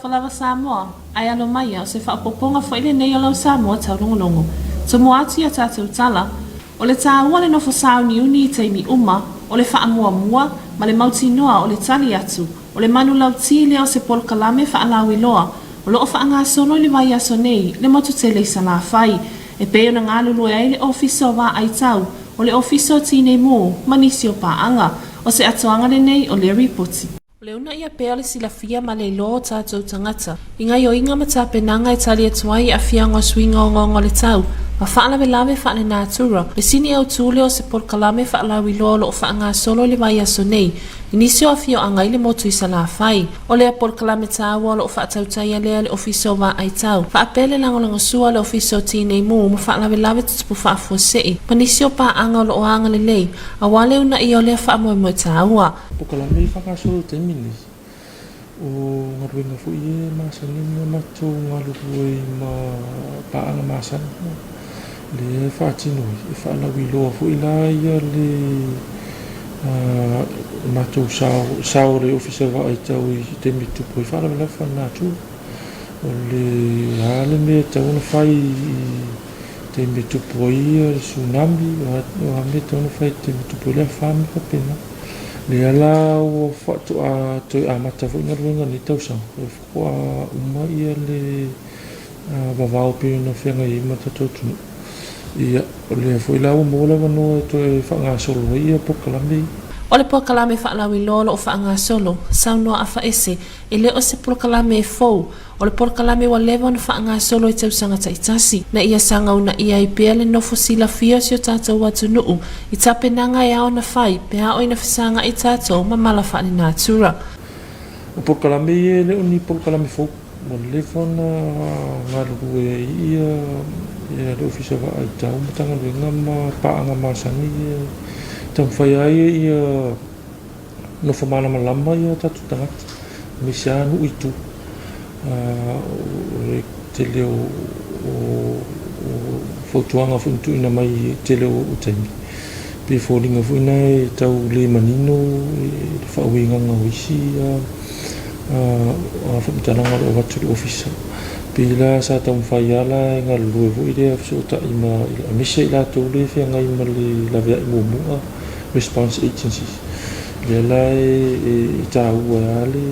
falava Samoa, ai alo mai o se whaapoponga whaile nei o lau Samoa Taulogologo. Tomo atu ia tātou tala, o le tāua le nofo sao ni uni i teimi uma, o le whaamua mua, ma le mauti noa o le tali atu, o le manu lau tile o se polkalame whaalau iloa, o loo whaanga solo le vai aso nei, le motu te le sala whai, e peo na ngālu lue ai le ofiso wa ai tau, o le ofiso tine mō, manisi o paanga, o se atoanga le nei o le ripoti. O le una ia pea le silafia ma le lo tātou tangata. I ngai o inga mata penanga e tali atuai a fia ngā swinga o ngongo le tau. Ma whaalawe lawe whaale nātura. Le sini au tūle o se polkalame whaalawi lo o whaanga solo le vai aso nei. Inisio a fio angai le motu i sala whai. O lea polkalame tāua lo whaatautai a lea le ofiso wa ai tau. Whaapele langolanga sua le ofiso tine mu ma whaalawe lawe tutupu whaafua sei. Panisio pa anga lo o anga le lei. A wale una i o lea whaamoe moe tāua. Polkalame i whakasolo te mini. O ngaruenga fu i masani ma matu ngalurui ma paanga masani. Le whaatino i whaalawi loa fu i la ia le matu sao le ofisa wa ai tau i te mitu po i whaalawi la whanatu. O le hale me tau na whai i te mitu po i le tsunami o hame tau na whai te mitu po i le whami ka pena. Le ala o whatu a toi a mata fu i ngaruenga ni tau sang. E whakua uma ia le wawao pio na whenga i mata tau tunu. Ia, o le foi la o mola wano e toi whaanga solo ia polkalame. O le polkalame whaalawi lolo o whaanga solo, saunoa a whaese, e le o se polkalame e fou, o le polkalame wa lewa na whaanga solo e tau sanga taitasi, na ia sanga una ia i pea le nofo sila fia si o tātou watu nuu, i tapenanga e ao na whai, pea o ina whisanga i tātou ma mala whaale nātura. O polkalame e le o ni polkalame fou, o le whana ngaru e ia, ia le ofisa wa ai tau, matanga luenga ma paanga masani tau whai ai ia no whamana malama ia tatu tangata. Me se anu i tu. Te leo o whautuanga whuntu ina mai te leo o taimi. Pe whōringa whuina e tau le manino, e whauinganga o isi, a whamtaranga o watu le ofisa. Pila sa tau whai ala e ngā lue vo i rea fsota i ma mese i la tau le whia ngai ma le lawea i mua response agencies. Le la e tā ua ale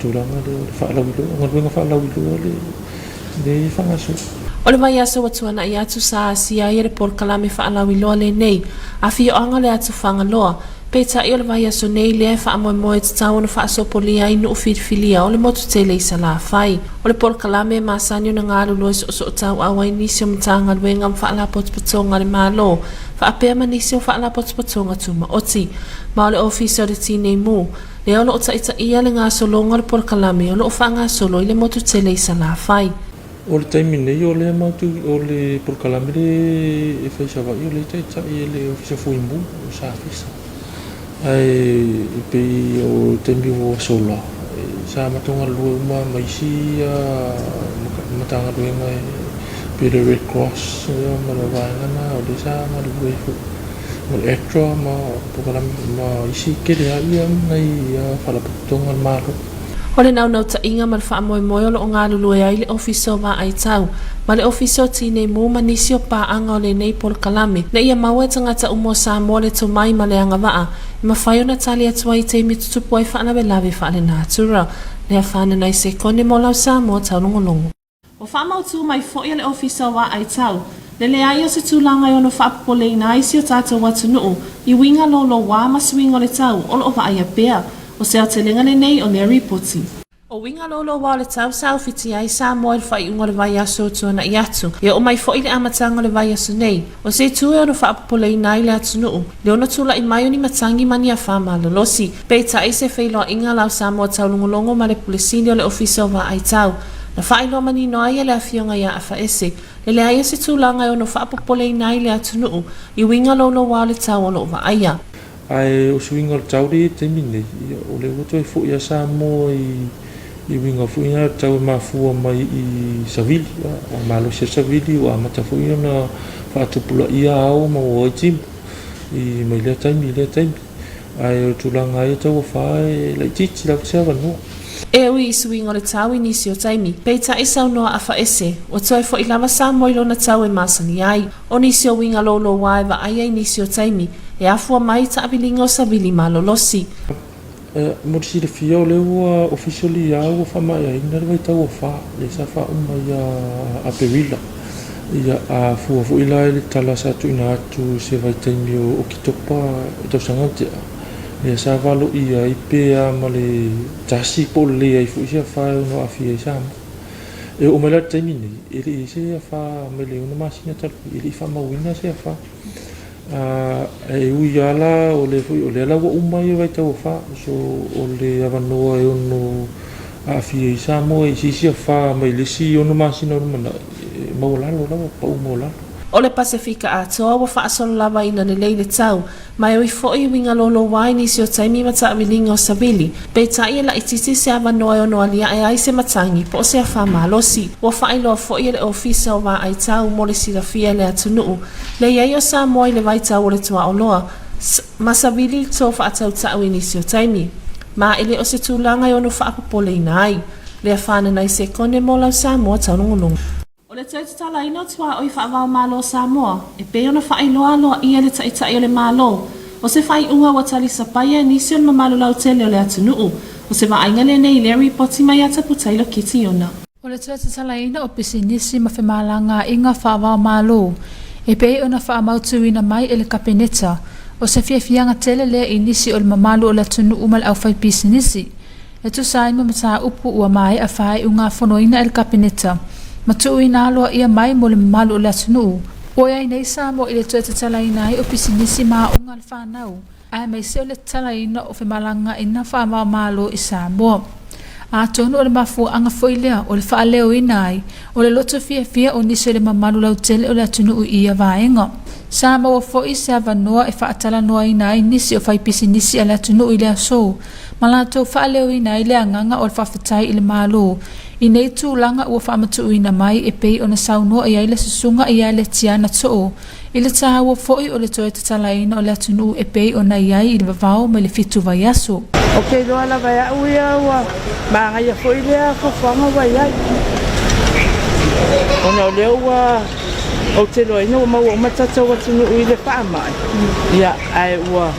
tūranga le whaalawi loa, ngā ruenga whaalawi loa le whangaso. O le vai aso watuana i atu sa asia i le polkalame whaalawi loa le nei, a fio anga le atu whanga loa. Peta i o le vai aso nei lea whaamoe moe te tau na whaasopolia i nuu whirwhilia o le motu tele i sa la whai. O le polkalame masanio na ngāru loe so tau awa i nisi o mtanga luenga mwhaala potupatonga le mālo. Whaapea manisi o whaala potupatonga tuma oti. Ma o le ofisa o le tine mu. Lea o lo ota ia le ngā solonga le polkalame o lo wha ngā solo i le motu tele i sa la whai. O le taimi nei o le mautu o le polkalame le e whaisawa i o le taita i le ofisa fuimu o sa fisa. Ai pe o tembi o sola sa matonga lua uma maisi matanga luenga pe le Red Cross ma la vaina o le sa ma lue o le extra ma pokala ma isi kere ia ngai fala tonga malo. O le nau ta inga ma whaamoe moe o lo ngā lulue ai le ofiso wa ai tau. Ma le ofiso tine mu manisi o pa anga o le nei polkalame. Na ia maue tangata umo Samoa le tomai ma le anga waa. Ma whai o na tali atua i te mitutupu ai whaanawe lawe whaale nātura. Lea whaana nai se kone mo lau Samoa Taulogologo. O whaamau tū mai fōia le ofiso wa ai tau. Le le ai o se tūlanga o no whaapole na isi o tātou watu nuu. I winga lolo wā masuinga o le tau o lo wa ai a pea. O se atelenga le nei o le ripoti. O winga lolo wa le tau saufiti ai Samoa il whai unga le vai aso tuana i atu. Ia o mai fōi le amatanga le vai aso nei. O se tue o no whaapole nai le atu nuu. Le ona tula i mai o ni matangi mani a whama lolosi. Peita i se whailoa inga lau Samoa Taulogologo ma le pulesini o le ofiso wa ai tau. Na whaailoa mani noa ia le awhionga ia a whaese. Le aia se tūlanga o no whaapole nai le atu nuu. I winga lolo wa le tau o lo wa aia. Ai o swinga o tauri te mine. O le woto e fo ia Samoa i winga fuinga tau mafua mai i Savili. A malo se Savili o amata fuinga na whaatupula ia au ma o itim. I mai lea taimi. Ai o tulanga ia tau o whae lai titi lau sea wano. E ui isuinga o le tau inisi o taimi, peita isa unoa a faese, o toi fo ilama sa moilo na tau e masani ai, o nisi o winga lolo waiva aia inisi o taimi, e afua mai ta abilinga o sabili malolosi. Mo si le fia o le ua officially a ua whamai a ina rewai tau o wha, le sa wha umai a perila. Ia a fua fu ila e le tala sa tu ina atu se vai taimi o kitopa tau sangatea. Le sa valo ia i pea ma le tasi po le ai fu isia wha no a fia i sama. E o mai la taimi nei, e le se a wha me le una masina talu, e le i wha mawina se a wha. E ui ala o le ala wa umai vai tau wha, so o le avanoa e ono a fia i Samoa i sisi a wha mai le si ono masina ono mana maulalo lawa pa umolalo. O le Pasifika atoa wa whaasolo lava ina le leile tau, mai ui fo'i winga lolo wai nisi o taimi mata awilinga o sabili, pe tai e la ititi se avanoa e ono alia e ai se matangi po se a wha malosi, wa whaailoa fo'i le ofisa o wa ai tau mo le sirafia le atunuu, le iei o Samoa i le vai tau o le tua oloa, ma sabili to whaatau tau nisi o taimi. Ma ele o se tūlanga i ono whaapopole ina ai, le a whananai se kone mo lau Samoa tau nungulungu. O le tau tala ino tua o i whaavao malo Samoa, e pe ona whaailoa loa ia le taitai o le malo, o se whai unga wa tali sapaya nisi on mamalo lau tele o le atunuu, o se waainga le nei le ripoti mai ata putailo kiti ona. O le tau tala ino o pisi nisi ma whemalanga inga whaavao malo, e pe ona whaamautuina mai e le kapeneta, o se fiafianga tele lea i nisi o le mamalo o le atunuu mal au whai pisi nisi. E tu saima mata upu ua mai a whai unga whonoina e le kapeneta, matu ina aloa ia mai mo le mamalu o le atunuu. O ia nei Samoa i le tue te talaina ai o pisinisi maa unga le whanau. A mai se o le talaina o whemalanga ina whaamau malo i Samoa. A tonu o le mafua anga foilea o le whaaleo ina ai o le loto fia o nisi o le mamalu lau tele o le atunuu ia vaenga. Samoa foi se avanoa e whaatala noa ina ai nisi o whai pisinisi a le atunuu i le aso. Malato whaaleo ina ai le anganga o le whawhatai i le malo. I nei tūlanga ua whaamatu ina mai e pei o na saunoa i aile susunga i aile tiana tō. I le tāua foi o le toe te talaina o le atunuu e pei o na iai i le vavao me le fitu vai aso. Ok, loa la vai au ia ua maanga ia foi lea whawhanga vai ai. Ona o leo ua o te loa ina ua maua o matata o atunuu i le whaamai. Ia ai ua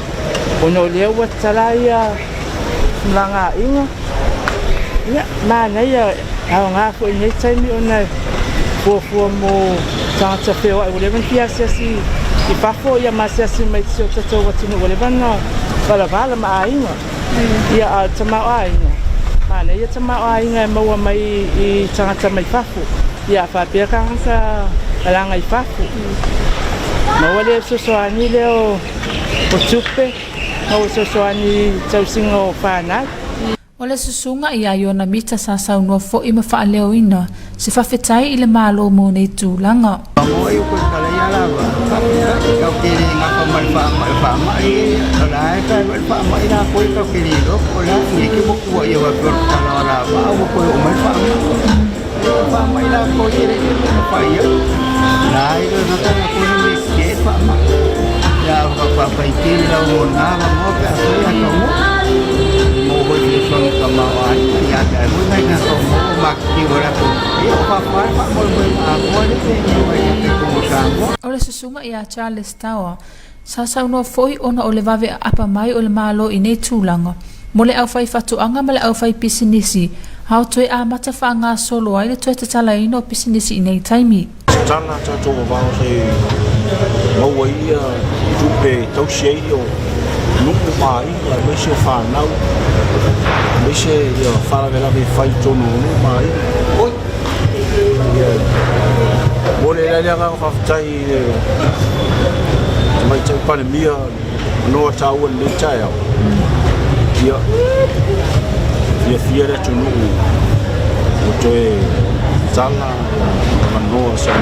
ona o leo ua tala ia mlanga inga. Ia, mana ia au ngā koe nei taimi o nei fuafua mo tangata wheo ai ulewan ki asiasi i whafo ia masiasi mai tisi o tatou watinu ulewan no wala ma ainga ia a tamau ainga mana ia tamau ainga e maua mai i tangata mai whafo ia whapea kahanga alanga i whafo maua leo sosoani leo o tupe maua sosoani tausinga o whanai. O le susunga i aiona mita sa saunua fo i ma whaaleo ina, se whawhetai i le malo mo nei tūlanga. Mo i uko kala ia lawa, kau kiri ngapa mai whaamai, o la e kai mai whaamai nā koe kau kiri loko, la i ke mokua i wa kura kala o lawa, au koe o mai whaamai nā koe i rei o whaia, la i ro natanga koe me ke whaamai, ia whapai kiri lau o ngāma mo ka koe a kau mo, mo hoi le songa ka mawai, ia kai mo mai nā kau mo maki o rako, ia whawhai whamoi mai a koe le te iwa i te kumo Samoa. O le susunga i a Charles Tower, sa saunua foi ona o le vave apa mai o le malo i nei tūlanga, mo le au whai whatuanga ma le au whai pisinisi, hao toe a mata wha ngā solo ai le toe te talaina o pisinisi i nei taimi. Tana tatou wawao se maua ia tupe tausiei o nuku mai la me se whanau me se ia wharawelawe whai tonu nuku mai oi mole lelea ngā whawhatai mai tau panemia noa tāua le tai au ia fia le tonu o toe tala manoa sa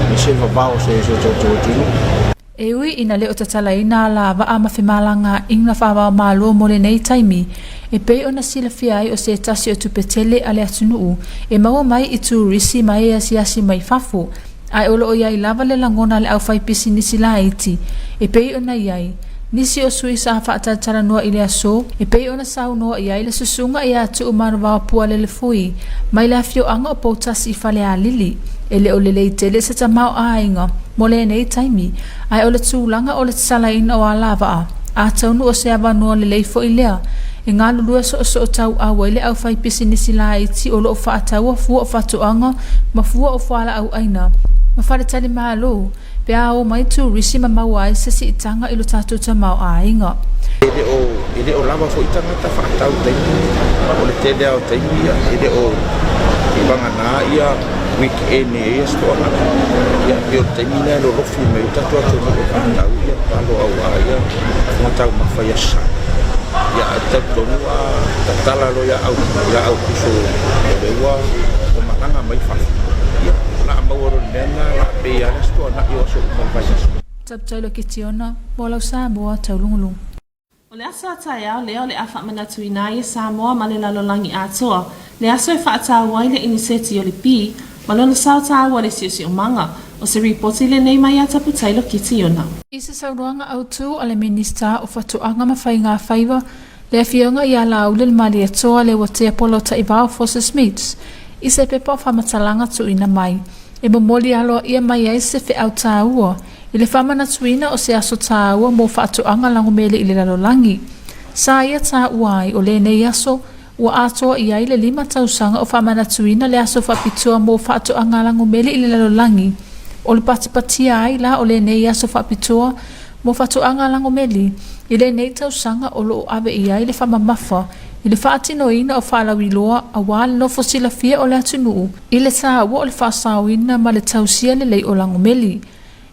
me se wabao se tau tunu. E ui ina leo tatalaina la wa ama whemalanga inga whawa malo mole nei taimi, e pei ona sila fiai o se tasi o tupetele ale atunuu, e maua mai i turisi mai e asiasi mai whafu, ai olo o iai lava le langona le au whai pisinisi la iti, e pei ona iai, Nisi o sui sa whaatara noa i le aso, e pei ona sau noa i aile susunga i atu o marawa pua le fui, mai la fio anga o poutasi i whale a lili, e le o le leitele sa tamau a inga, mo le nei taimi, ai o le tūlanga o le salaina o a lava a taunu o se awa noa le leifo i lea, e ngā lulua so o tau awa i le au whai pisi nisi la i ti o lo o whaataua fua o whatuanga, ma fua o whala au aina, ma whare tali maa lo, pe a o mai tu risi ma maua ai se si itanga ilo tatu ta mau a inga. Ele o lava fo itanga ta whaatau taimi, o le tele au taimi, ele o ibanga nā ia weekend e stoa ia o taimi nea lo rofi me tatu atu mo o whanau ia palo au a ia matau mawhai asa. Ia tau tonu a tatala lo ia au kuso o rewa o matanga mai whafi. Na mawaro nena la pe ala stoa na i oso mo vai asa. Taptailo ki tiona, Molau Samoa, Taulogologo. O le aso atai au leo le afa manatu i nai Samoa ma le lalolangi atoa. Le aso e whaatawa i le iniseti o le pi, ma lona sautawa le siusi o manga, o se ripoti le nei mai atapu tailo ki tiona. Isa sauruanga au tu a le minista o whatuanga mawhai ngā whaiva, le awhionga i ala au le mali atoa le watea polota i vau Foster Smiths, isa pepa o whamatalanga tu ina mai, e momoli aloa ia mai ai se whi au tāua, i le whamana tuina o se aso tāua mō whaatuanga langomele i le lalolangi. Sa ia tāua ai o le nei aso, ua atoa i ai le 5 tausanga o whamana tuina le aso whapitua mō whaatuanga langomele i le lalolangi. O le patipatia ai la o le nei aso whapitua mō whaatuanga langomele i le nei tausanga o lo ave i ai le whamamafa, i le whaatinoina o whaalawiloa a wale no fosila fia o le atunuu, i le tāua o le whaasawina ma le tausia le lei o langomele.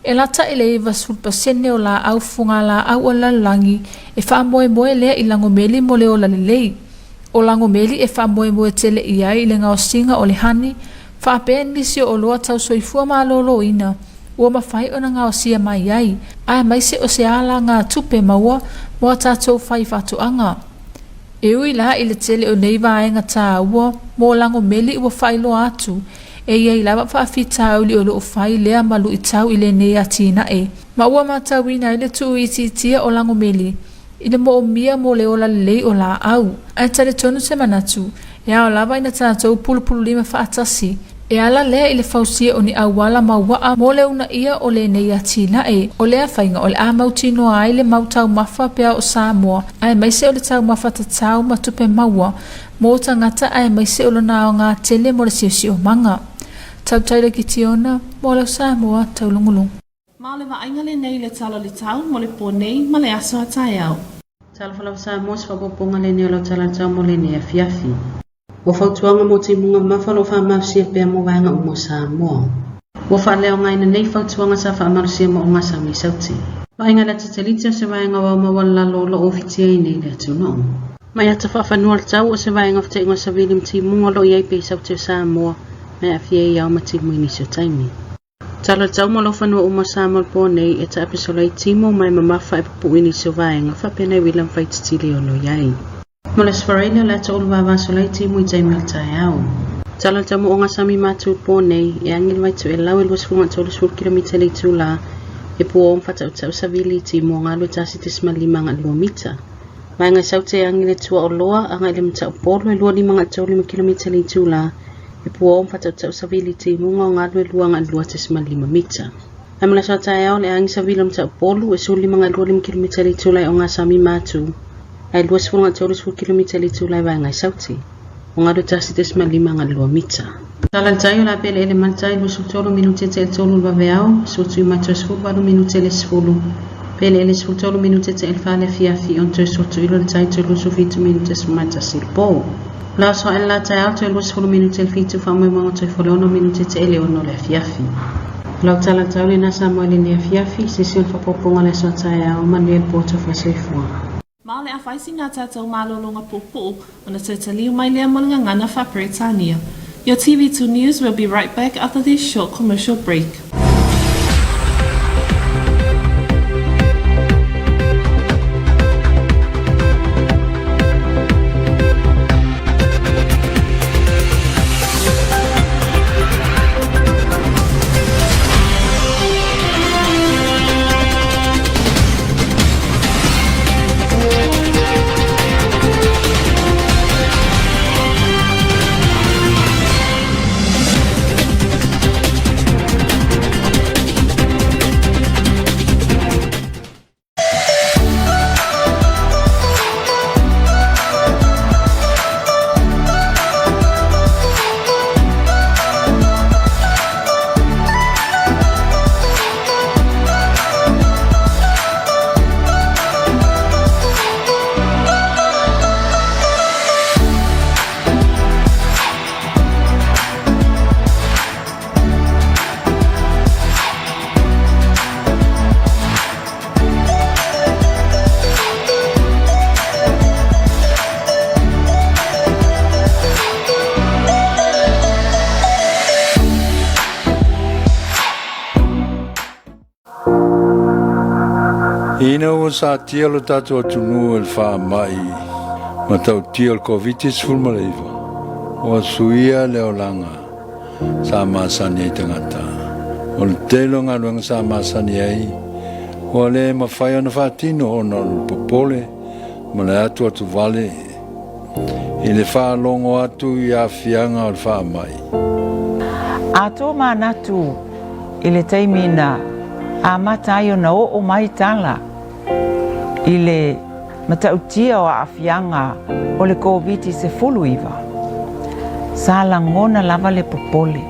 E lata i le iwa sulpasene o la au funga la au o lalolangi e wha moe moe lea i langomele mo le o lalelei. O langomele e wha moe moe tele i ai i le ngao singa o le hani, wha apea nisi o loa tau soifua maa lolo ina, ua mawhai o na ngao sia mai ai, ai maise o se ala ngā tupe maua moa tātou whai whatuanga. E ui la i le tele o neiva ainga tā ua, mo langomele ua whailo atu, e iei lava whaafitau li o lo whai lea malu i tau i le nei atina e. Ma ua matau ina i le tuu i titia o langomele, i le mo o mia mo le ola lei o la au. Ai tale tonu se manatu, e ao lava ina tātou pulupulu 5 whaatasi, e ala lea i le fausia o ni awala ma waa mo le una ia o le nei atina e. O lea whainga o le a mautino ai le mautau mafa pea o Samoa, ai maise o le tau mafa tatau matupe maua, mo tangata ai maise o lo nao ngā tele mo le siusi o manga. Tautaila ki tiona, Molau Samoa, Taulogologo. Ma le vainga le nei le talo le tau mo le ponei ma le aso atai au. Tala whalau Samoa sa whapoponga le neo lau tala tau mo le nea fiafi. Wa whautuanga mo te munga mawhalo whamawsia pia mo vainga o mo Samoa. Wa whaleo ngaina nei whautuanga sa whamawsia mo o ngā sami sauti. Vainga le tatalitia se vainga wa mawala lo ofitia i nei le atu no. Mai ata whawhanua le tau o se vainga whate ingo sa vilim ti munga lo i eipe sauti o Samoa. Mai afia i au mati mo inisio taimi. Tala tau mo lo whanua uma Samoa po nei e ta episola i timo mai mamafa e pupu inisio vaenga whapena i wilam whaititili o lo iai. Mo le sfareina le ata ulu wawasola i timo i taimi al tai au. Tala tau mo o ngasami matu po nei e angil waitu e lau e luas funga tolu 10 kilomita le tu la e pu o mfata utau savili i timo ngalo tasi tismalima nga 2 mita. Vaenga saute e angil e tua o loa anga ile mta upolo e lua 5 kilomita le tu la e puo mfata tau savili te munga o ngalue luanga lua tesmalima mita. Amela sa tae au le angi savili mta polu e suli mga lua 5 kilomita li tulai o ngā sami matu. Ai lua sifurunga tolu 10 kilomita li tulai vai ngai sauti. O ngadu tasi tesmalima nga lua mita. Talan tayo la pele ele mantai lu sultolo minute te tolu lua veao, sultu i mato sfulu minute le sfulu. Pele ele sfultolo minute te elfale fiafi on te sultu ilo le tai tolu sufitu minute smata silpo. La so alla tayo te lus fulu minute fitu famu mo te fulu minute te ele ono le fiafi. La tala tayo le nasa mo le ne fiafi session fa poponga le so tayo ma le poto fa sefu. Ma le afaisi ngā tātou malolonga pupu o na tataliu mai lea molanga ngana fa Britania. Your TV2 News will be right back after this short commercial break. Ina o sa tia lo tato atunu el wha mai ma tau tia el COVID-19 fulmaleiva o suia leo langa sa masani ai tangata o le telo ngā luanga sa masani ai o le mawhai ana whatino o na popole ma le atu atu vale i le wha longo atu i a fianga o le wha mai Ato manatu i le taimina a matai o na o mai tala i le matautia o a fianga o le COVID-19 se fulu iwa. Sa langona lava le popole.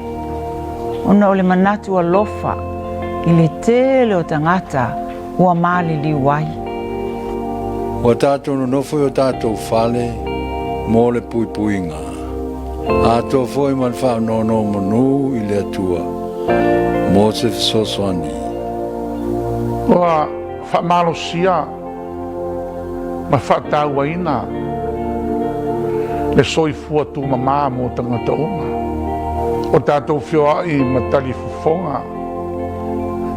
Ona o le manatu a lofa i le tele o tangata ua mali li wai. O tātou no nofo o tātou whale mō le pui puinga. Ato foi man wha no manu i le atua mō se fisoswani. Oa whamalosia ma whatauaina le soifua tu mamā mō tangata oma. O tātou whioa i matali fufonga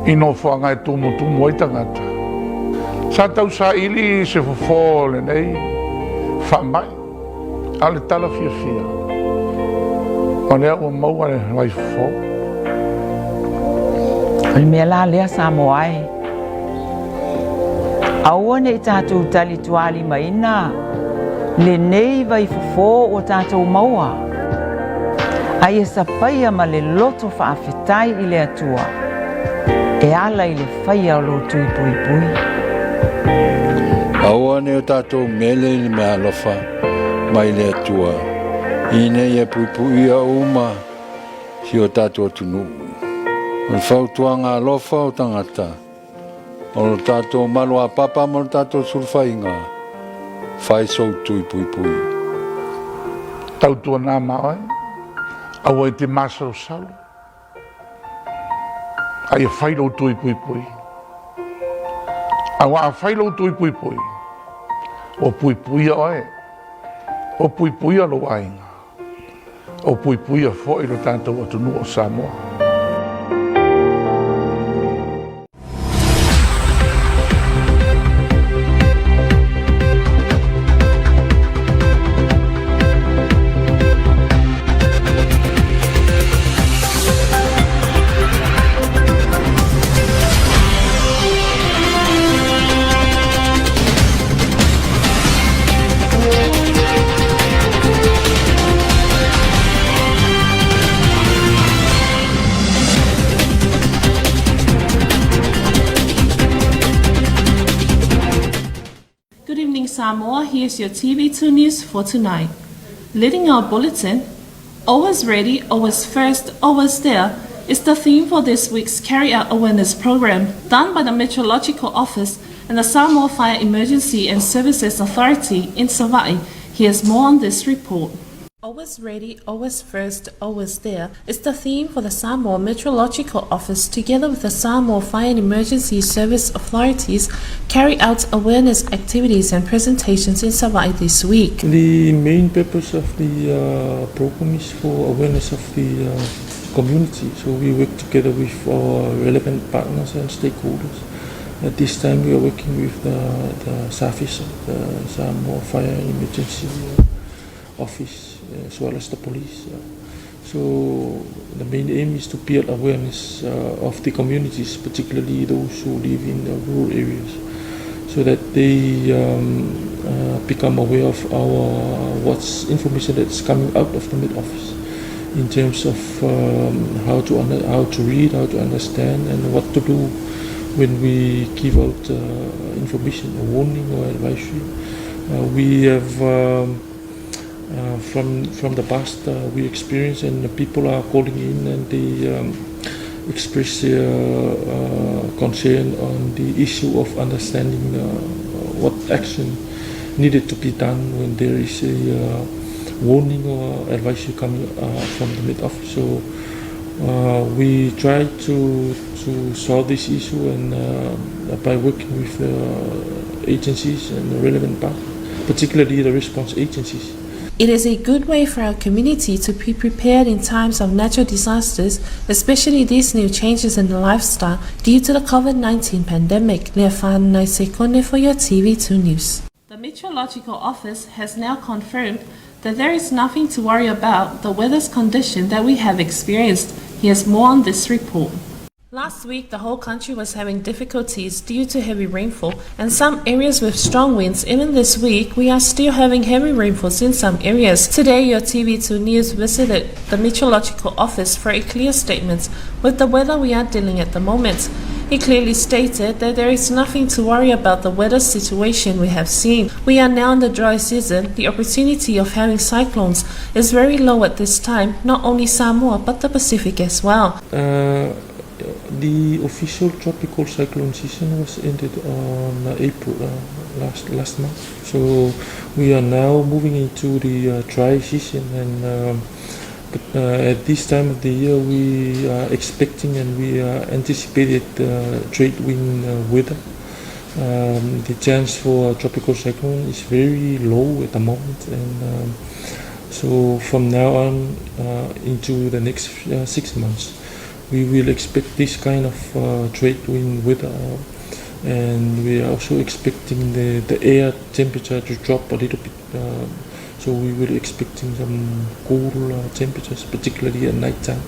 i no whanga e tumu ai tangata. Sa tau sa ili se fufo le nei whamai a le tala fia. O lea ua maua le vai fufo. O le mea la lea Samoa e. Aua ne i tātou tali tuali maina, le nei vai fufo o tātou maua. Ai e sapaia ma le loto whaafetai i le atua. E ala i le whaia o lo tui pui pui. Aua ne o tātou mele i le mea alofa mai le atua. I nei e pui pui a uma si o tātou atunu. O whautuanga alofa o tangata. O lo tātou malo a papa mo lo tātou surfainga. Whai sou tui pui pui. Tautua nā maoi, aua i te masaro salu. Ai a whailo tui pui pui. Aua a whailo tui pui pui. O pui pui a oe. O pui pui a lo ainga. O pui pui a fo i lo tātou atunu o Samoa. Samoa, here's your TV2 news for tonight. Leading our bulletin, Always Ready, Always First, Always There is the theme for this week's Carry Out Awareness program done by the Meteorological Office and the Samoa Fire Emergency and Services Authority in Savaii. Here's more on this report. Always Ready, Always First, Always There is the theme for the Samoa Meteorological Office together with the Samoa Fire and Emergency Service Authorities carry out awareness activities and presentations in Savaii this week. The main purpose of the program is for awareness of the community. So we work together with our relevant partners and stakeholders. At this time we are working with the SAFIS, the Samoa Fire and Emergency Office, as well as the police. So the main aim is to build awareness of the communities, particularly those who live in the rural areas, so that they become aware of what's information that's coming out of the Met Office in terms of how to read, how to understand, and what to do when we give out information, or warning or advisory. We have from the past we experience, and the people are calling in and they express their concern on the issue of understanding what action needed to be done when there is a warning or advisory coming from the Met Office. So we try to solve this issue, and by working with agencies and the relevant partners, particularly the response agencies. It is a good way for our community to be prepared in times of natural disasters, especially these new changes in the lifestyle due to the COVID-19 pandemic. Lea whanai se kone for your TV2 News. The Meteorological Office has now confirmed that there is nothing to worry about the weather's condition that we have experienced. Here's more on this report. Last week, the whole country was having difficulties due to heavy rainfall and some areas with strong winds. Even this week, we are still having heavy rainfalls in some areas. Today, your TV2 News visited the Meteorological Office for a clear statement with the weather we are dealing at the moment. He clearly stated that there is nothing to worry about the weather situation we have seen. We are now in the dry season. The opportunity of having cyclones is very low at this time, not only Samoa but the Pacific as well. The official tropical cyclone season was ended on April last month. So we are now moving into the dry season, and at this time of the year we are expecting and we are anticipated trade wind weather. The chance for a tropical cyclone is very low at the moment, and so from now on into the next 6 months we will expect this kind of trade wind weather, and we are also expecting the air temperature to drop a little bit. So we will expecting some cool temperatures, particularly at night time.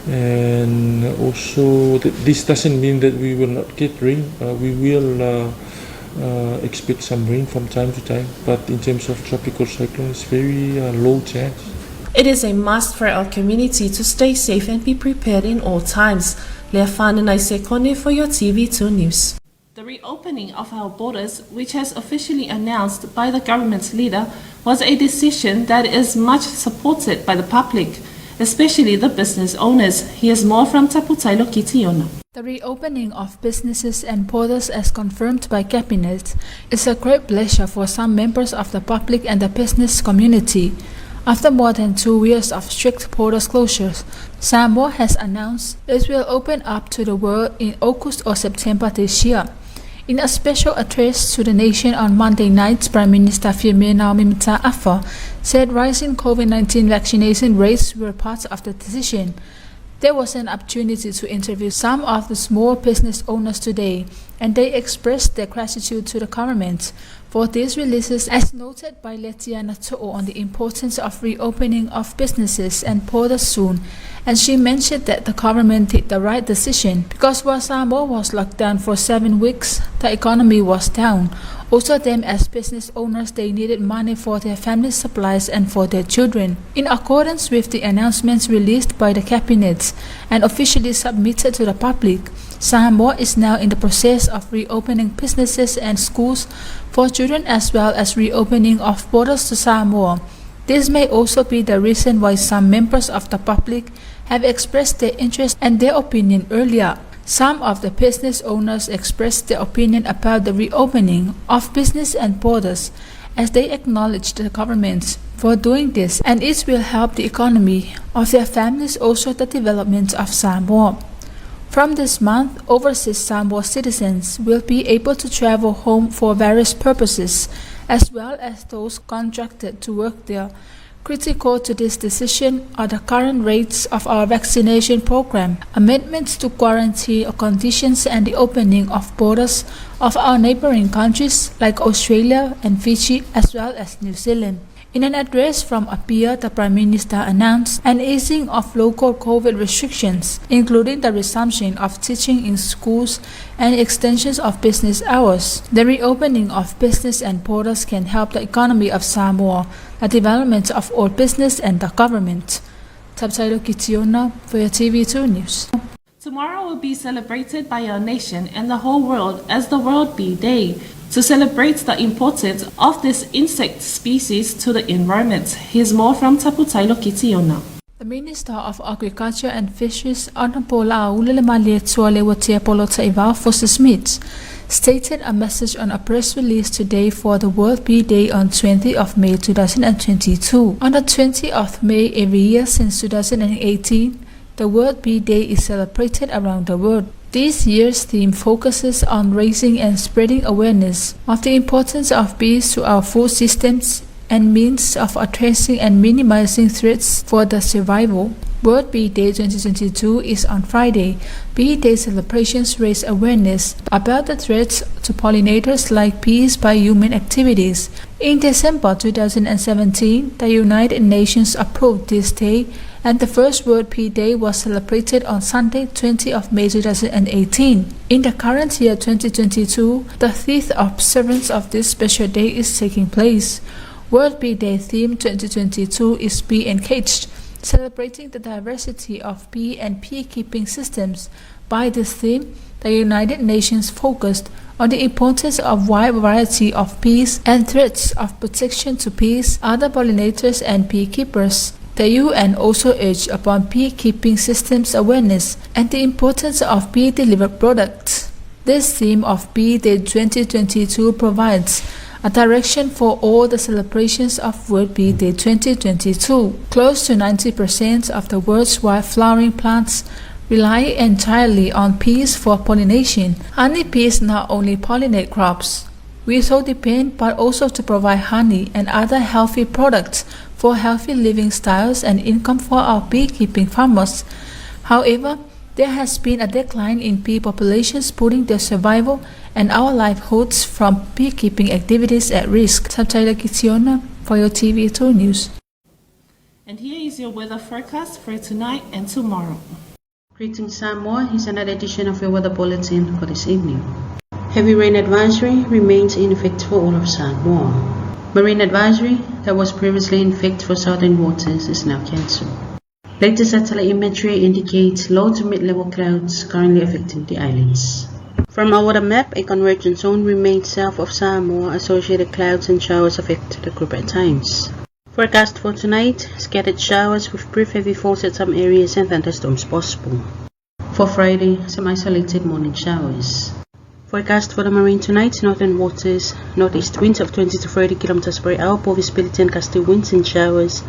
And also this doesn't mean that we will not get rain. We will expect some rain from time to time, but in terms of tropical cyclone, it's very low chance. It is a must for our community to stay safe and be prepared in all times. Lea whanai se kone for your TV2 News. The reopening of our borders, which has officially announced by the government's leader, was a decision that is much supported by the public, especially the business owners. Here's more from Taulogologo. The reopening of businesses and borders, as confirmed by Cabinet, is a great pleasure for some members of the public and the business community. After more than 2 years of strict borders closures, Samoa has announced it will open up to the world in August or September this year. In a special address to the nation on Monday night, Prime Minister Faamisionare said rising COVID-19 vaccination rates were part of the decision. There was an opportunity to interview some of the small business owners today, and they expressed their gratitude to the government for these releases, as noted by Letiana To'o on the importance of reopening of businesses and borders soon. And she mentioned that the government did the right decision because while Samoa was locked down for 7 weeks, the economy was down. Also, them as business owners, they needed money for their family supplies and for their children. In accordance with the announcements released by the Cabinet and officially submitted to the public, Samoa is now in the process of reopening businesses and schools for children, as well as reopening of borders to Samoa. This may also be the reason why some members of the public have expressed their interest and their opinion earlier. Some of the business owners expressed their opinion about the reopening of business and borders, as they acknowledged the government for doing this, and it will help the economy of their families, also the development of Samoa. From this month, overseas Samoa citizens will be able to travel home for various purposes, as well as those contracted to work there. Critical to this decision are the current rates of our vaccination program, amendments to quarantine conditions, and the opening of borders of our neighboring countries like Australia and Fiji, as well as New Zealand. In an address from Apia, the Prime Minister announced an easing of local COVID restrictions, including the resumption of teaching in schools and extensions of business hours. The reopening of business and borders can help the economy of Samoa, the development of all business and the government. Taulogologo for your TV2 News. Tomorrow will be celebrated by our nation and the whole world as the World Bee Day, to celebrate the importance of this insect species to the environment. Here's more from Taulogologo. The Minister of Agriculture and Fisheries, Honorable Aulele Malietoa Lewatia Taiva Foster Smith, stated a message on a press release today for the World Bee Day on 20th of May 2022. On the 20th of May every year since 2018, the World Bee Day is celebrated around the world. This year's theme focuses on raising and spreading awareness of the importance of bees to our food systems and means of addressing and minimizing threats for the survival. World Bee Day 2022 is on Friday. Bee Day celebrations raise awareness about the threats to pollinators like bees by human activities. In December 2017, the United Nations approved this day, and the first World Bee Day was celebrated on Sunday, 20th of May 2018. In the current year 2022, the 5th observance of this special day is taking place. World Bee Day theme 2022 is Bee Engaged, celebrating the diversity of bee and beekeeping systems. By this theme, the United Nations focused on the importance of wide variety of bees and threats of protection to bees, other pollinators and beekeepers. The UN also urged upon beekeeping systems awareness and the importance of bee-delivered products. This theme of Bee Day 2022 provides a direction for all the celebrations of World Bee Day 2022. Close to 90% of the world's wildflowering plants rely entirely on bees for pollination. Honeybees not only pollinate crops we so depend, but also to provide honey and other healthy products for healthy living styles and income for our beekeeping farmers. However, there has been a decline in bee populations, putting their survival and our livelihoods from beekeeping activities at risk. Subtitle Kitiona for your TV2 News. And here is your weather forecast for tonight and tomorrow. Greetings Samoa, here's another edition of your weather bulletin for this evening. Heavy rain advisory remains in effect for all of Samoa. Marine advisory that was previously in effect for southern waters is now cancelled. Latest satellite imagery indicates low to mid-level clouds currently affecting the islands. From our weather map, a convergence zone remains south of Samoa. Associated clouds and showers affect the group at times. Forecast for tonight, scattered showers with brief heavy falls at some areas and thunderstorms possible. For Friday, some isolated morning showers. Forecast for the marine tonight, northern waters, northeast winds of 20 to 30 km per hour, poor visibility and gusty winds and showers,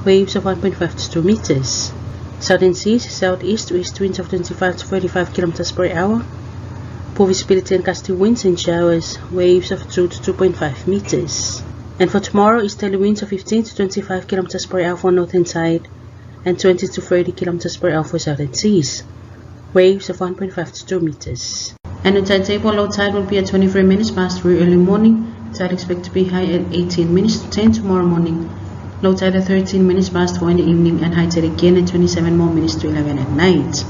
waves of 1.5 to 2 meters. Southern seas, southeast to east winds of 25 to 35 km per hour, poor visibility and gusty winds and showers, waves of 2 to 2.5 meters. And for tomorrow, easterly winds of 15 to 25 km per hour for northern side and 20 to 30 km per hour for southern seas, waves of 1.5 to 2 meters. And the timetable, low tide will be at 23 minutes past 3 early morning. Tide expected to be high at 18 minutes to 10 tomorrow morning. Low tide at 13 minutes past 4 in the evening, and high tide again at 27 more minutes to 11 at night.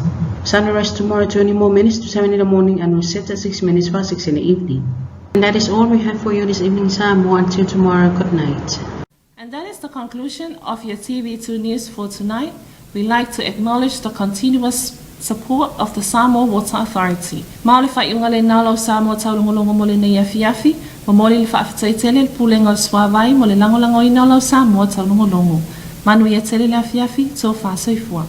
Sun will rise tomorrow 20 more minutes to 7 in the morning and will set at 6 minutes past 6 in the evening. And that is all we have for you this evening, Samoa. Until tomorrow, good night. And that is the conclusion of your TV2 news for tonight. We'd like to acknowledge the continuous support of the Samoa Water Authority. Maole fai unga le nalo Samoa Taulogologo mo le nei afiafi, ma mole le whaafitaitele le pulenga o le swawai mo le langolango ina lau Samoa Taulogologo. Manu ia tele le afiafi, tō whāsoifua.